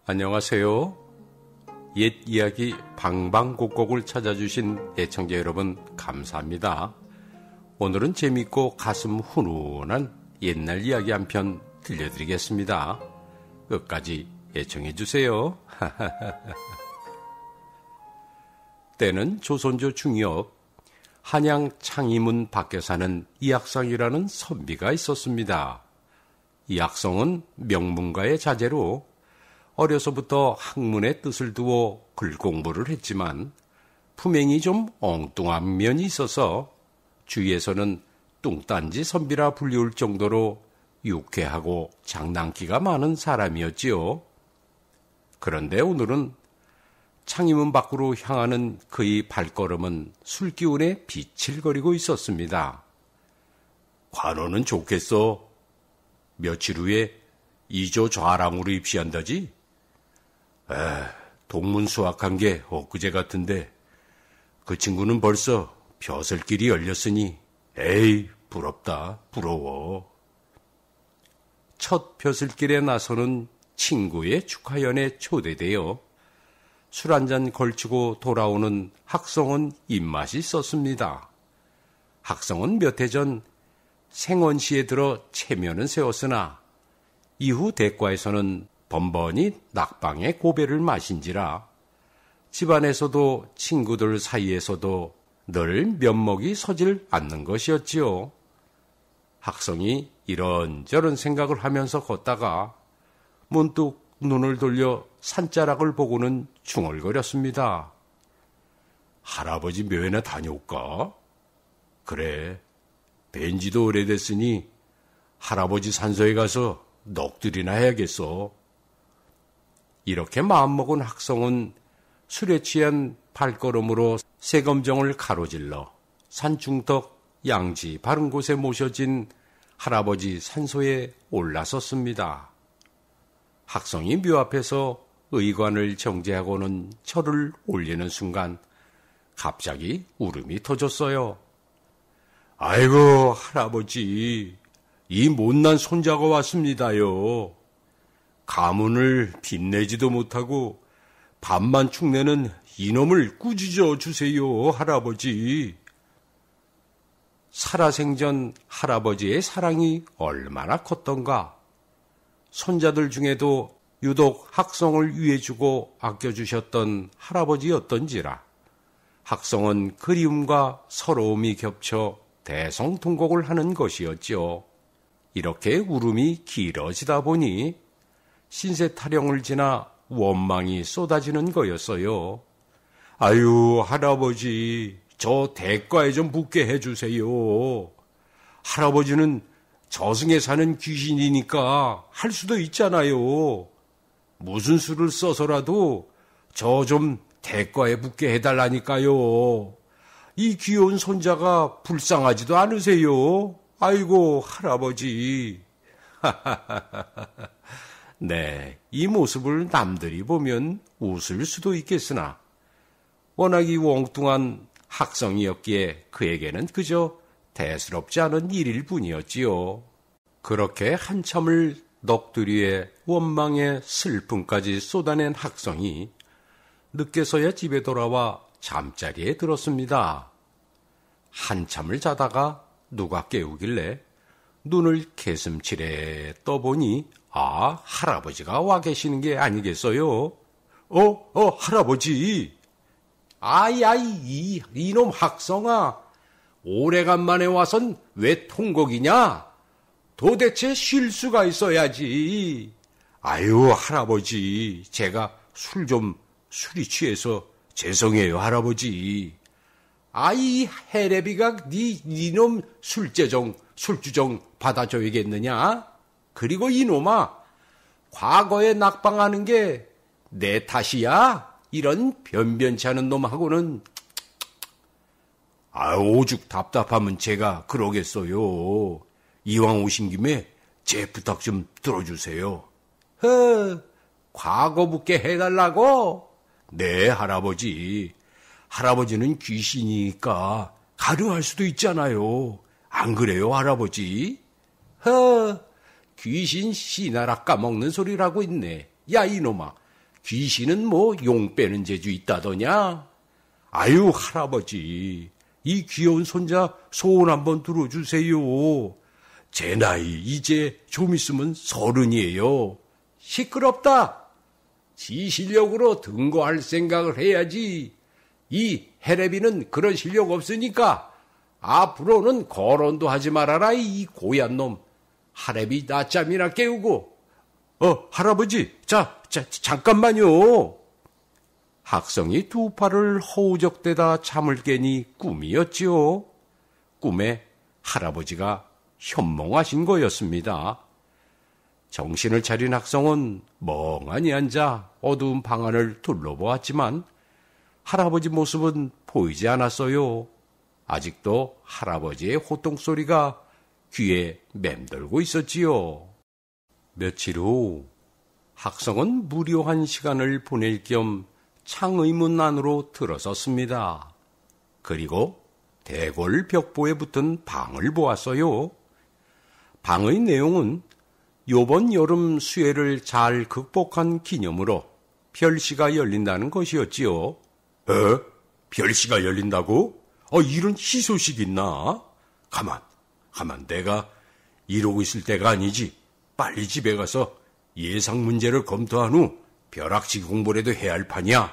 안녕하세요. 옛 이야기 방방곡곡을 찾아주신 애청자 여러분 감사합니다. 오늘은 재밌고 가슴 훈훈한 옛날 이야기 한 편 들려드리겠습니다. 끝까지 애청해주세요. 때는 조선조 중엽 한양 창의문 밖에 사는 이학성이라는 선비가 있었습니다. 이학성은 명문가의 자제로 어려서부터 학문의 뜻을 두어 글 공부를 했지만 품행이 좀 엉뚱한 면이 있어서 주위에서는 뚱딴지 선비라 불리울 정도로 유쾌하고 장난기가 많은 사람이었지요. 그런데 오늘은 창의문 밖으로 향하는 그의 발걸음은 술기운에 비칠거리고 있었습니다. 관원은 좋겠어. 며칠 후에 이조 좌랑으로 입시한다지? 동문 수학한 게 엊그제 같은데 그 친구는 벌써 벼슬길이 열렸으니 에이 부럽다 부러워. 첫 벼슬길에 나서는 친구의 축하연에 초대되어 술 한잔 걸치고 돌아오는 학성은 입맛이 썼습니다. 학성은 몇 해 전 생원시에 들어 체면은 세웠으나 이후 대과에서는 번번이 낙방의 고배를 마신지라 집안에서도 친구들 사이에서도 늘 면목이 서질 않는 것이었지요. 학성이 이런저런 생각을 하면서 걷다가 문득 눈을 돌려 산자락을 보고는 중얼거렸습니다. 할아버지 묘에나 다녀올까? 그래, 뵌 지도 오래됐으니 할아버지 산소에 가서 넋두리나 해야겠어. 이렇게 마음먹은 학성은 술에 취한 발걸음으로 세검정을 가로질러 산중턱 양지 바른 곳에 모셔진 할아버지 산소에 올라섰습니다. 학성이 묘 앞에서 의관을 정제하고는 철을 올리는 순간 갑자기 울음이 터졌어요. 아이고 할아버지, 이 못난 손자가 왔습니다요. 가문을 빛내지도 못하고 밥만 축내는 이놈을 꾸짖어 주세요, 할아버지. 살아생전 할아버지의 사랑이 얼마나 컸던가. 손자들 중에도 유독 학성을 위해주고 아껴주셨던 할아버지였던지라 학성은 그리움과 서러움이 겹쳐 대성통곡을 하는 것이었지요. 이렇게 울음이 길어지다 보니 신세 타령을 지나 원망이 쏟아지는 거였어요. 아유 할아버지, 저 대과에 좀 붙게 해주세요. 할아버지는 저승에 사는 귀신이니까 할 수도 있잖아요. 무슨 수를 써서라도 저 좀 대과에 붙게 해달라니까요. 이 귀여운 손자가 불쌍하지도 않으세요? 아이고 할아버지. 네, 이 모습을 남들이 보면 웃을 수도 있겠으나 워낙 이 엉뚱한 학성이었기에 그에게는 그저 대수롭지 않은 일일 뿐이었지요. 그렇게 한참을 넋두리에 원망의 슬픔까지 쏟아낸 학성이 늦게서야 집에 돌아와 잠자리에 들었습니다. 한참을 자다가 누가 깨우길래 눈을 개슴츠레 떠보니 할아버지가 와 계시는 게 아니겠어요? 할아버지. 이놈 학성아, 오래간만에 와선 왜 통곡이냐? 도대체 쉴 수가 있어야지. 아유 할아버지, 제가 술이 취해서 죄송해요 할아버지. 이 해레비가 니놈 술주정 받아줘야겠느냐? 그리고 이놈아, 과거에 낙방하는 게 내 탓이야? 이런 변변치 않은 놈하고는. 오죽 답답하면 제가 그러겠어요. 이왕 오신 김에 제 부탁 좀 들어주세요. 과거 묻게 해달라고? 네 할아버지. 할아버지는 귀신이니까 가능할 수도 있잖아요. 안 그래요 할아버지? 귀신 씨나라 까먹는 소리라고 있네. 야 이놈아, 귀신은 뭐 용 빼는 재주 있다더냐? 아유, 할아버지, 이 귀여운 손자 소원 한번 들어주세요. 제 나이 이제 좀 있으면 30이에요. 시끄럽다. 지 실력으로 등거할 생각을 해야지. 이 해레비는 그런 실력 없으니까 앞으로는 거론도 하지 말아라, 이 고얀 놈. 하레비 낮잠이나 깨우고. 할아버지, 잠깐만요. 학성이 두 팔을 허우적대다 잠을 깨니 꿈이었지요. 꿈에 할아버지가 현몽하신 거였습니다. 정신을 차린 학성은 멍하니 앉아 어두운 방 안을 둘러보았지만 할아버지 모습은 보이지 않았어요. 아직도 할아버지의 호통소리가 귀에 맴돌고 있었지요. 며칠 후 학성은 무료한 시간을 보낼 겸 창의문 안으로 들어섰습니다. 그리고 대궐 벽보에 붙은 방을 보았어요. 방의 내용은 요번 여름 수해를 잘 극복한 기념으로 별시가 열린다는 것이었지요. 별시가 열린다고? 이런 희소식 있나? 가만, 내가 이러고 있을 때가 아니지. 빨리 집에 가서 예상 문제를 검토한 후 벼락치기 공부라도 해야 할 판이야.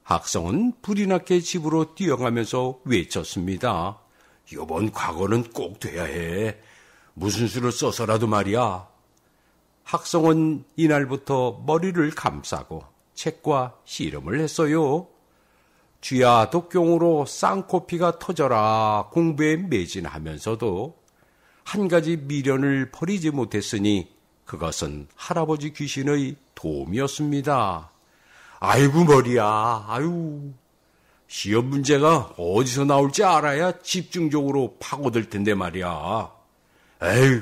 학성은 불이 나게 집으로 뛰어가면서 외쳤습니다. 이번 과거는 꼭 돼야 해. 무슨 수를 써서라도 말이야. 학성은 이날부터 머리를 감싸고 책과 씨름을 했어요. 쥐야 독경으로 쌍코피가 터져라 공부에 매진하면서도 한 가지 미련을 버리지 못했으니 그것은 할아버지 귀신의 도움이었습니다. 아이고 머리야, 아유. 시험 문제가 어디서 나올지 알아야 집중적으로 파고들 텐데 말이야. 에휴,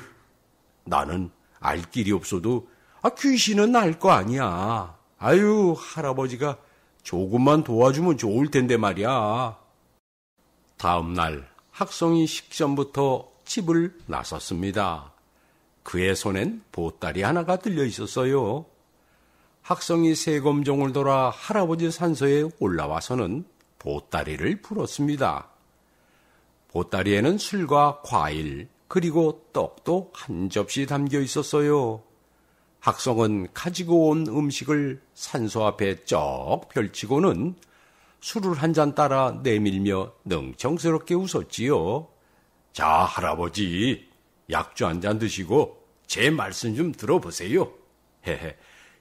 나는 알 길이 없어도 귀신은 알 거 아니야. 아유, 할아버지가 조금만 도와주면 좋을 텐데 말이야. 다음 날 학성이 식전부터 집을 나섰습니다. 그의 손엔 보따리 하나가 들려 있었어요. 학성이 세검종을 돌아 할아버지 산소에 올라와서는 보따리를 풀었습니다. 보따리에는 술과 과일 그리고 떡도 한 접시 담겨 있었어요. 학성은 가지고 온 음식을 산소 앞에 쩍 펼치고는 술을 한 잔 따라 내밀며 능청스럽게 웃었지요. 자, 할아버지, 약주 한 잔 드시고 제 말씀 좀 들어보세요. 헤헤,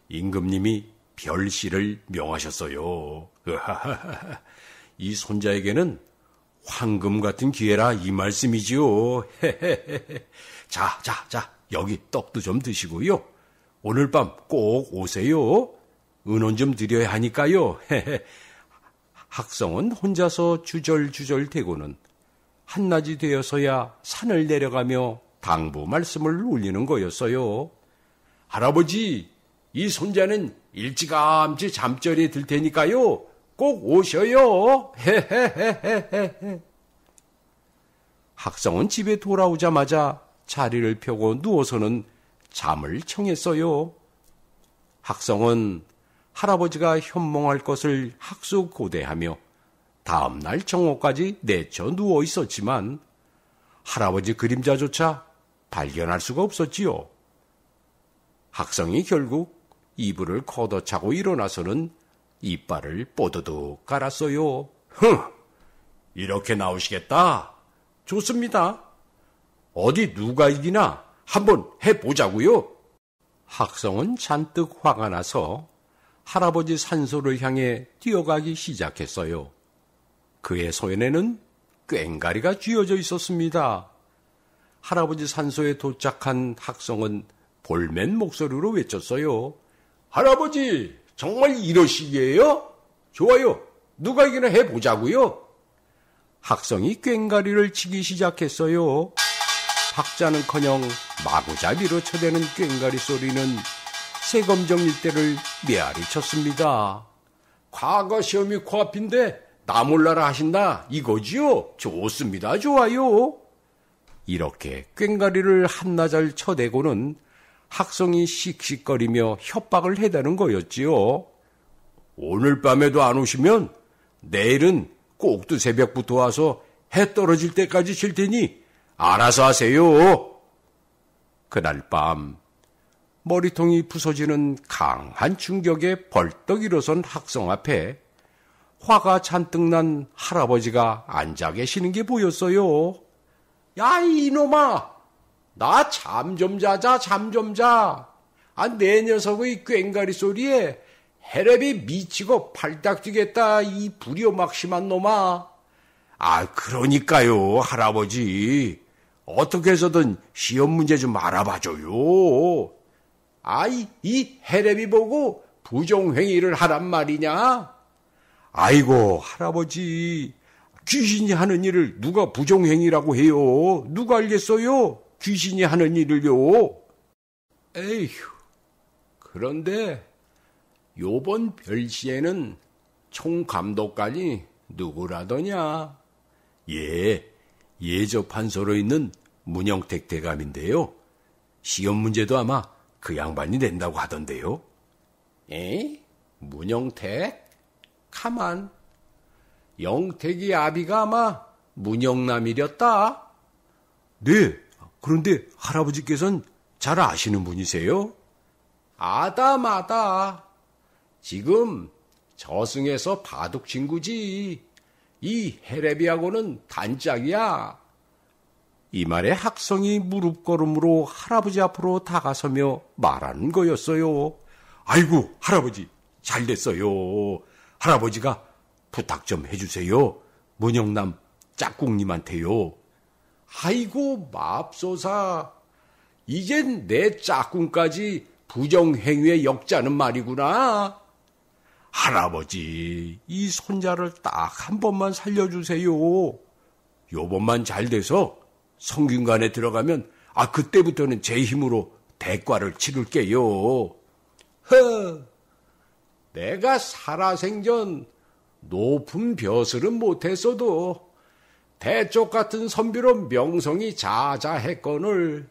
임금님이 별시를 명하셨어요. 이 손자에게는 황금 같은 기회라 이 말씀이지요. 자, 여기 떡도 좀 드시고요. 오늘 밤 꼭 오세요. 은혼 좀 드려야 하니까요. 학성은 혼자서 주절주절 대고는 한낮이 되어서야 산을 내려가며 당부 말씀을 울리는 거였어요. 할아버지, 이 손자는 일찌감치 잠자리에 들 테니까요. 꼭 오셔요. 학성은 집에 돌아오자마자 자리를 펴고 누워서는 잠을 청했어요. 학성은 할아버지가 현몽할 것을 학수고대하며 다음날 정오까지 내쳐 누워 있었지만 할아버지 그림자조차 발견할 수가 없었지요. 학성이 결국 이불을 걷어차고 일어나서는 이빨을 뽀드득 깔았어요. 이렇게 나오시겠다? 좋습니다. 어디 누가 이기나 한번 해보자고요. 학성은 잔뜩 화가 나서 할아버지 산소를 향해 뛰어가기 시작했어요. 그의 손에는 꽹가리가 쥐어져 있었습니다. 할아버지 산소에 도착한 학성은 볼멘 목소리로 외쳤어요. 할아버지, 정말 이러시기에요? 좋아요. 누가 이기나 해보자고요. 학성이 꽹가리를 치기 시작했어요. 박자는커녕 마구잡이로 쳐대는 꽹가리 소리는 세검정 일대를 메아리 쳤습니다. 과거 시험이 코앞인데 나 몰라라 하신다 이거지요? 좋습니다. 좋아요. 이렇게 꽹가리를 한나절 쳐대고는 학성이 씩씩거리며 협박을 해대는 거였지요. 오늘 밤에도 안 오시면 내일은 꼭두 새벽부터 와서 해 떨어질 때까지 쉴 테니 알아서 하세요. 그날 밤 머리통이 부서지는 강한 충격에 벌떡 일어선 학성 앞에 화가 잔뜩 난 할아버지가 앉아 계시는 게 보였어요. 야, 이놈아! 나 잠 좀 자자, 잠 좀 자. 내 녀석의 꽹가리 소리에 해랩이 미치고 팔딱 뛰겠다, 이 불효막심한 놈아. 그러니까요, 할아버지. 어떻게 해서든 시험 문제 좀 알아봐줘요. 이 해랩이 보고 부정행위를 하란 말이냐? 아이고, 할아버지. 귀신이 하는 일을 누가 부정행위라고 해요? 누가 알겠어요? 귀신이 하는 일을요. 에휴, 그런데 요번 별시에는 총감독관이 누구라더냐? 예저 판서로 있는 문영택 대감인데요. 시험 문제도 아마 그 양반이 낸다고 하던데요. 문영택? 가만. 영택이 아비가 아마 문영남이렸다. 네, 그런데 할아버지께서는 잘 아시는 분이세요? 아다마다. 지금 저승에서 바둑 친구지. 이 해레비하고는 단짝이야. 이 말에 학성이 무릎걸음으로 할아버지 앞으로 다가서며 말하는 거였어요. 아이고, 할아버지, 잘됐어요. 할아버지가 부탁 좀 해주세요. 문영남 짝꿍님한테요. 아이고, 맙소사. 이젠 내 짝꿍까지 부정행위에 역자는 말이구나. 할아버지, 이 손자를 딱 한 번만 살려주세요. 요번만 잘 돼서 성균관에 들어가면 그때부터는 제 힘으로 대과를 치를게요. 내가 살아생전 높은 벼슬은 못했어도 대쪽 같은 선비로 명성이 자자했거늘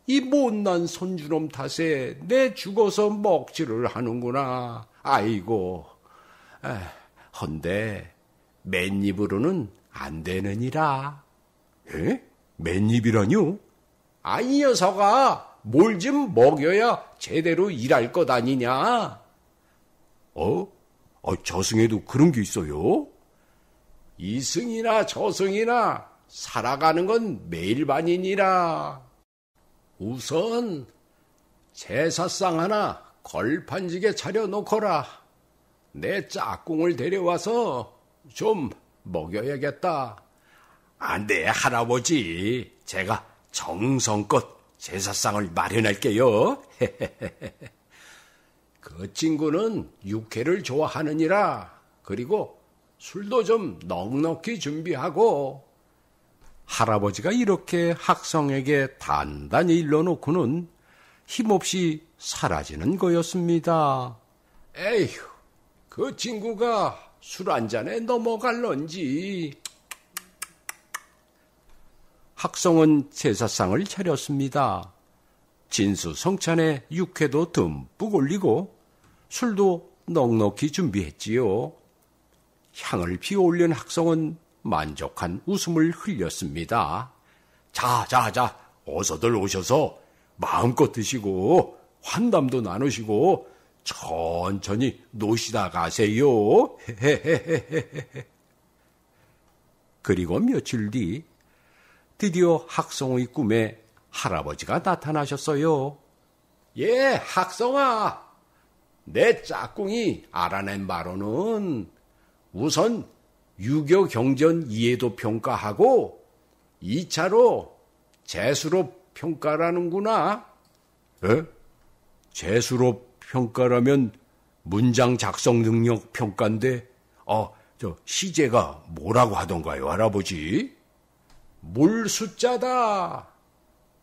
이 못난 손주놈 탓에 내 죽어서 먹지를 하는구나. 아이고, 헌데 맨입으로는 안 되느니라. 맨입이라뇨? 이 녀석아, 뭘 좀 먹여야 제대로 일할 것 아니냐? 저승에도 그런 게 있어요? 이승이나 저승이나 살아가는 건 매일반이니라. 우선 제사상 하나 걸판지게 차려놓거라. 내 짝꿍을 데려와서 좀 먹여야겠다. 안 돼, 할아버지. 제가 정성껏 제사상을 마련할게요. 그 친구는 육회를 좋아하느니라. 그리고 술도 좀 넉넉히 준비하고. 할아버지가 이렇게 학성에게 단단히 일러놓고는 힘없이 사라지는 거였습니다. 에휴, 그 친구가 술 한 잔에 넘어갈런지. 학성은 제사상을 차렸습니다. 진수성찬에 육회도 듬뿍 올리고 술도 넉넉히 준비했지요. 향을 피워올린 학성은 만족한 웃음을 흘렸습니다. 자, 어서들 오셔서 마음껏 드시고 환담도 나누시고 천천히 노시다 가세요. 그리고 며칠 뒤 드디어 학성의 꿈에 할아버지가 나타나셨어요. 학성아. 내 짝꿍이 알아낸 바로는 우선 유교 경전 이해도 평가하고 2차로 재수롭 평가라는구나. 재수롭 평가라면 문장 작성 능력 평가인데, 시제가 뭐라고 하던가요, 할아버지? 물 숫자다.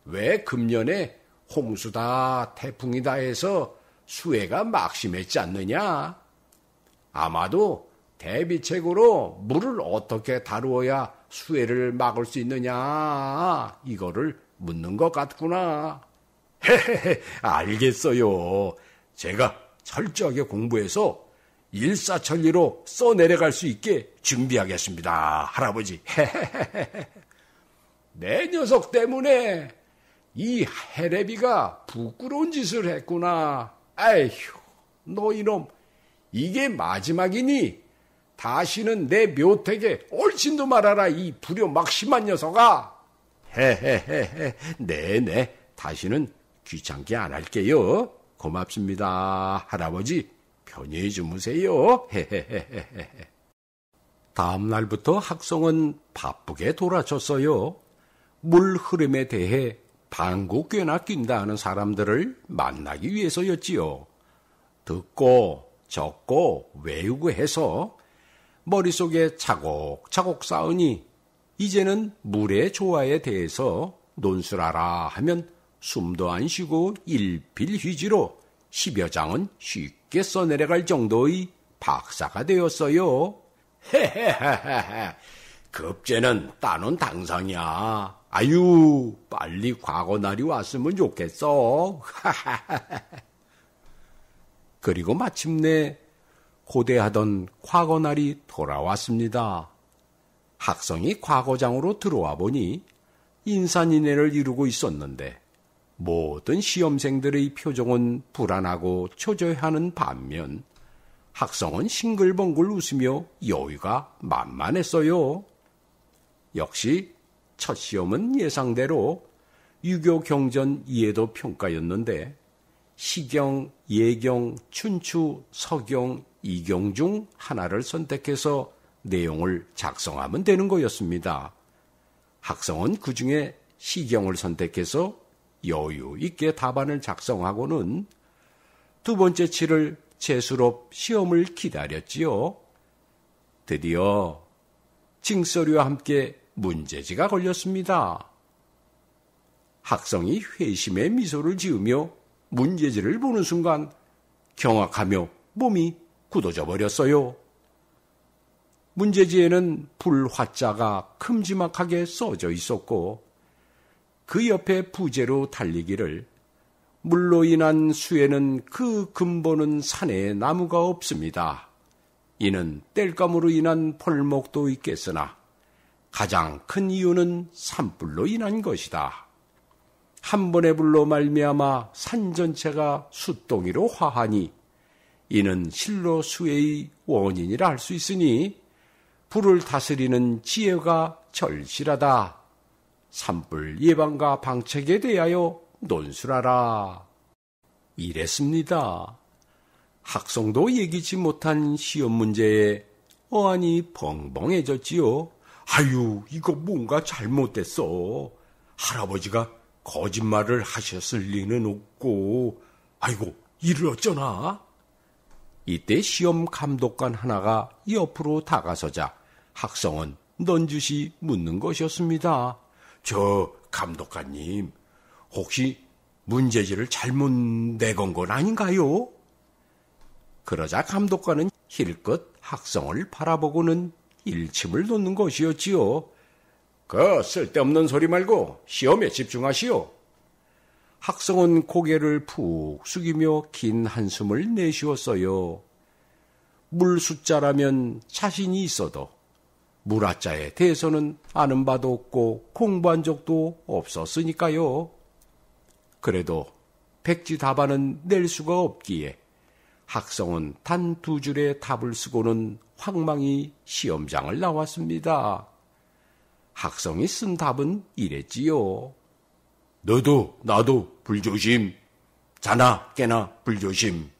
왜 금년에 홍수다, 태풍이다 해서 수해가 막심했지 않느냐? 아마도 대비책으로 물을 어떻게 다루어야 수해를 막을 수 있느냐, 이거를 묻는 것 같구나. 헤헤헤, 알겠어요. 제가 철저하게 공부해서 일사천리로 써내려갈 수 있게 준비하겠습니다, 할아버지. 헤헤헤헤. 내 녀석 때문에 이 해레비가 부끄러운 짓을 했구나. 아휴, 너 이놈, 이게 마지막이니? 다시는 내 묘택에 옳진도 말아라, 이 불효막심한 녀석아. 헤헤헤헤, 네네, 다시는 귀찮게 안 할게요. 고맙습니다, 할아버지. 편히 주무세요. 헤헤헤헤. 다음 날부터 학성은 바쁘게 돌아쳤어요. 물 흐름에 대해 방구 꿰나 낀다 하는 사람들을 만나기 위해서였지요. 듣고 적고 외우고 해서 머릿속에 차곡차곡 쌓으니 이제는 물의 조화에 대해서 논술하라 하면 숨도 안 쉬고 일필휘지로 10여 장은 쉽게 써내려갈 정도의 박사가 되었어요. 헤헤헤헤, 급제는 따놓은 당상이야. 아유, 빨리 과거 날이 왔으면 좋겠어. 그리고 마침내 고대하던 과거 날이 돌아왔습니다. 학성이 과거장으로 들어와 보니 인산인해를 이루고 있었는데 모든 시험생들의 표정은 불안하고 초조해하는 반면 학성은 싱글벙글 웃으며 여유가 만만했어요. 역시 첫 시험은 예상대로 유교 경전 이해도 평가였는데 시경, 예경, 춘추, 서경, 이경 중 하나를 선택해서 내용을 작성하면 되는 거였습니다. 학성은 그 중에 시경을 선택해서 여유 있게 답안을 작성하고는 두 번째 치를 재수롭 시험을 기다렸지요. 드디어 징서류와 함께 문제지가 걸렸습니다. 학성이 회심의 미소를 지으며 문제지를 보는 순간 경악하며 몸이 굳어져 버렸어요. 문제지에는 불화자가 큼지막하게 써져 있었고 그 옆에 부제로 달리기를 물로 인한 수에는 그 근본은 산에 나무가 없습니다. 이는 땔감으로 인한 벌목도 있겠으나 가장 큰 이유는 산불로 인한 것이다. 한 번의 불로 말미암아 산 전체가 숫덩이로 화하니 이는 실로 수해의 원인이라 할 수 있으니 불을 다스리는 지혜가 절실하다. 산불 예방과 방책에 대하여 논술하라. 이랬습니다. 학성도 예기치 못한 시험 문제에 어안이 벙벙해졌지요. 아유, 이거 뭔가 잘못됐어. 할아버지가 거짓말을 하셨을 리는 없고, 아이고, 이를 어쩌나? 이때 시험 감독관 하나가 옆으로 다가서자 학성은 넌주시 묻는 것이었습니다. 저 감독관님, 혹시 문제지를 잘못 내건 건 아닌가요? 그러자 감독관은 힐끗 학성을 바라보고는 일침을 놓는 것이었지요. 그 쓸데없는 소리 말고 시험에 집중하시오. 학성은 고개를 푹 숙이며 긴 한숨을 내쉬었어요. 물 숫자라면 자신이 있어도 물화자에 대해서는 아는 바도 없고 공부한 적도 없었으니까요. 그래도 백지 답안은 낼 수가 없기에 학성은 단 2줄의 답을 쓰고는 황망히 시험장을 나왔습니다. 학성이 쓴 답은 이랬지요. 너도 나도 불조심. 자나 깨나 불조심.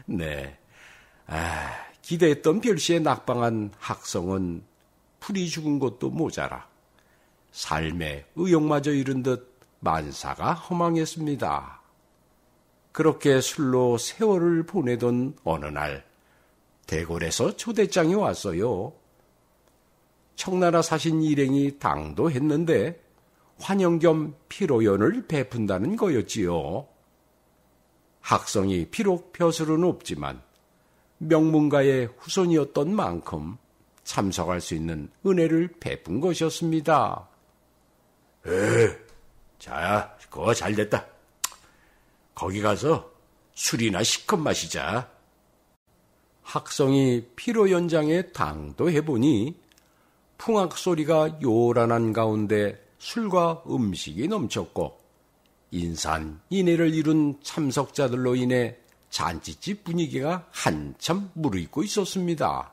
네. 기대했던 별시에 낙방한 학성은 풀이 죽은 것도 모자라 삶의 의욕마저 잃은 듯 만사가 허망했습니다. 그렇게 술로 세월을 보내던 어느 날 대궐에서 초대장이 왔어요. 청나라 사신 일행이 당도했는데 환영 겸 피로연을 베푼다는 거였지요. 학성이 비록 벼슬은 없지만 명문가의 후손이었던 만큼 참석할 수 있는 은혜를 베푼 것이었습니다. 자, 그거 잘 됐다. 거기 가서 술이나 실컷 마시자. 학성이 피로 연장에 당도해보니 풍악 소리가 요란한 가운데 술과 음식이 넘쳤고 인산인해를 이룬 참석자들로 인해 잔치집 분위기가 한참 무르익고 있었습니다.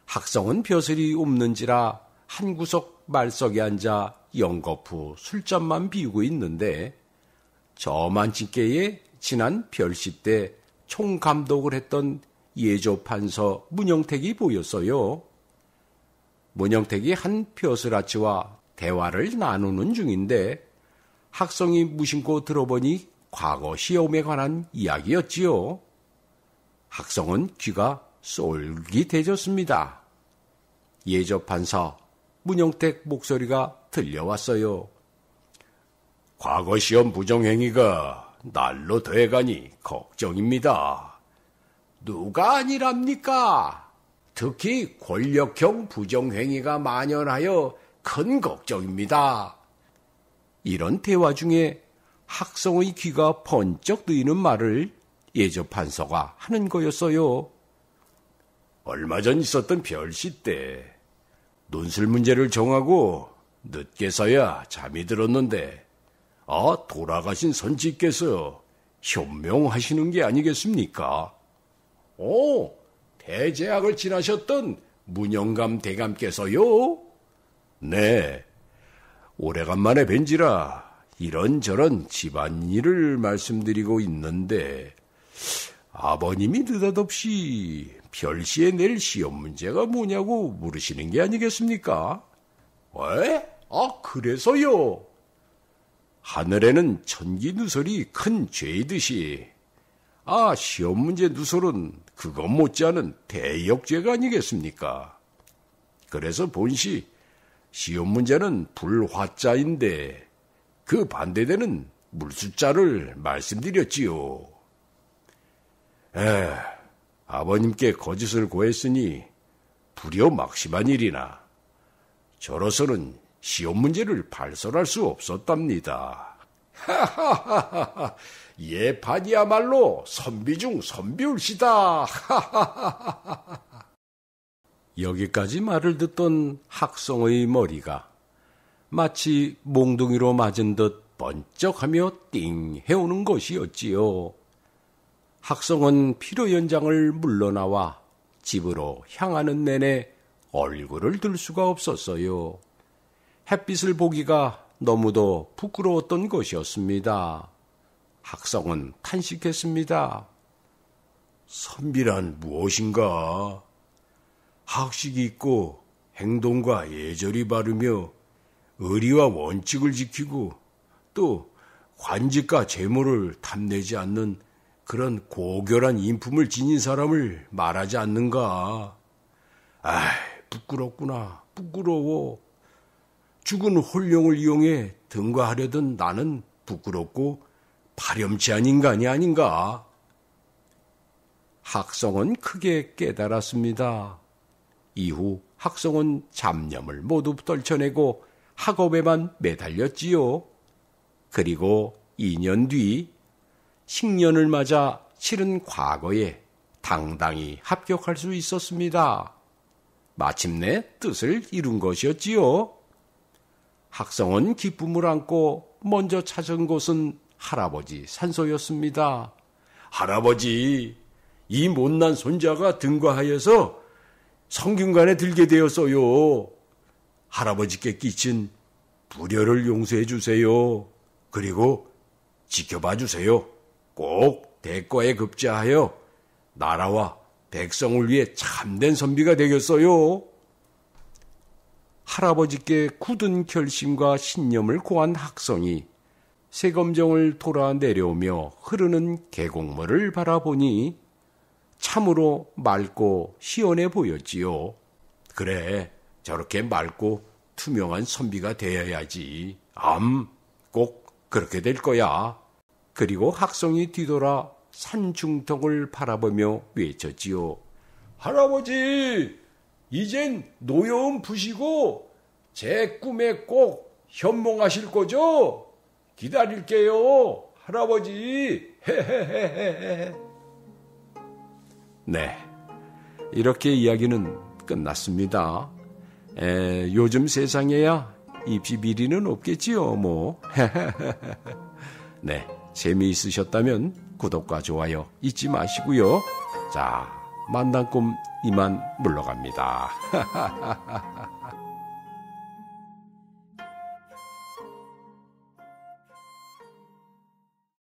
학성은 벼슬이 없는지라 한 구석 말석에 앉아 연거푸 술잔만 비우고 있는데 저만치께에 지난 별시 때 총감독을 했던 예조판서 문영택이 보였어요. 문영택이 한 벼슬아치와 대화를 나누는 중인데 학성이 무심코 들어보니 과거 시험에 관한 이야기였지요. 학성은 귀가 쏠깃해졌습니다. 예조판서 문영택 목소리가 들려왔어요. 과거 시험 부정행위가 날로 더해가니 걱정입니다. 누가 아니랍니까? 특히 권력형 부정행위가 만연하여 큰 걱정입니다. 이런 대화 중에 학성의 귀가 번쩍 뜨이는 말을 예조판서가 하는 거였어요. 얼마 전 있었던 별시 때 논술 문제를 정하고 늦게서야 잠이 들었는데 돌아가신 선지께서 현명하시는 게 아니겠습니까? 대제학을 지나셨던 문영감 대감께서요? 네, 오래간만에 뵌지라 이런저런 집안일을 말씀드리고 있는데 아버님이 느닷없이 별시에 낼 시험 문제가 뭐냐고 물으시는 게 아니겠습니까? 왜? 그래서요? 하늘에는 천기 누설이 큰 죄이듯이 시험 문제 누설은 그것 못지않은 대역죄가 아니겠습니까? 그래서 본시 시험 문제는 불화자인데 그 반대되는 물숫자를 말씀드렸지요. 아버님께 거짓을 고했으니 불효막심한 일이나 저로서는 시험 문제를 발설할 수 없었답니다. 하하하하, 예판이야말로 선비 중 선비울시다. 여기까지 말을 듣던 학성의 머리가 마치 몽둥이로 맞은 듯 번쩍하며 띵 해오는 것이었지요. 학성은 피로 연장을 물러나와 집으로 향하는 내내 얼굴을 들 수가 없었어요. 햇빛을 보기가 너무도 부끄러웠던 것이었습니다. 학성은 탄식했습니다. 선비란 무엇인가? 학식이 있고 행동과 예절이 바르며 의리와 원칙을 지키고 또 관직과 재물을 탐내지 않는 그런 고결한 인품을 지닌 사람을 말하지 않는가? 부끄럽구나. 부끄러워. 죽은 홀령을 이용해 등과하려던 나는 부끄럽고 파렴치한 인간이 아닌가? 학성은 크게 깨달았습니다. 이후 학성은 잡념을 모두 떨쳐내고 학업에만 매달렸지요. 그리고 2년 뒤 식년을 맞아 치른 과거에 당당히 합격할 수 있었습니다. 마침내 뜻을 이룬 것이었지요. 학성은 기쁨을 안고 먼저 찾은 곳은 할아버지 산소였습니다. 할아버지, 이 못난 손자가 등과하여서 성균관에 들게 되었어요. 할아버지께 끼친 불효를 용서해 주세요. 그리고 지켜봐 주세요. 꼭 대과에 급제하여 나라와 백성을 위해 참된 선비가 되겠어요. 할아버지께 굳은 결심과 신념을 고한 학성이 세검정을 돌아 내려오며 흐르는 계곡물을 바라보니 참으로 맑고 시원해 보였지요. 그래, 저렇게 맑고 투명한 선비가 되어야지. 꼭 그렇게 될 거야. 그리고 학성이 뒤돌아 산중턱을 바라보며 외쳤지요. 할아버지, 이젠 노여움 푸시고 제 꿈에 꼭 현몽하실 거죠? 기다릴게요, 할아버지. 헤헤헤헤. 네, 이렇게 이야기는 끝났습니다. 요즘 세상에야 입시 비리는 없겠지요, 뭐. 네, 재미있으셨다면 구독과 좋아요 잊지 마시고요. 자, 만담꿈 이만 물러갑니다.